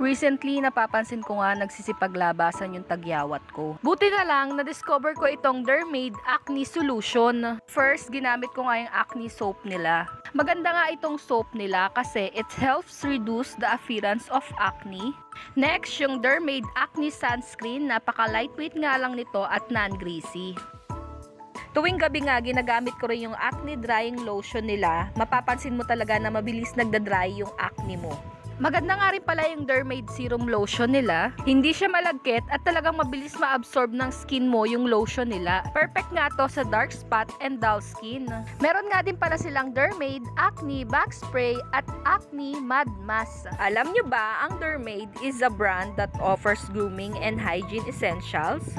Recently, napapansin ko nga nagsisipaglabasan yung tagyawat ko. Buti na lang, na-discover ko itong Dermaid Acne Solution. First, ginamit ko nga yung acne soap nila. Maganda nga itong soap nila kasi it helps reduce the appearance of acne. Next, yung Dermaid Acne Sunscreen, napaka-lightweight nga lang nito at non-greasy. Tuwing gabi nga, ginagamit ko rin yung acne drying lotion nila. Mapapansin mo talaga na mabilis nagda-dry yung acne mo. Maganda nga rin pala yung Dermaid Serum Lotion nila. Hindi siya malagkit at talagang mabilis ma-absorb ng skin mo yung lotion nila. Perfect nga to sa dark spot and dull skin. Meron nga din pala silang Dermaid Acne Back Spray at Acne Mud Mask. Alam nyo ba, ang Dermaid is a brand that offers grooming and hygiene essentials.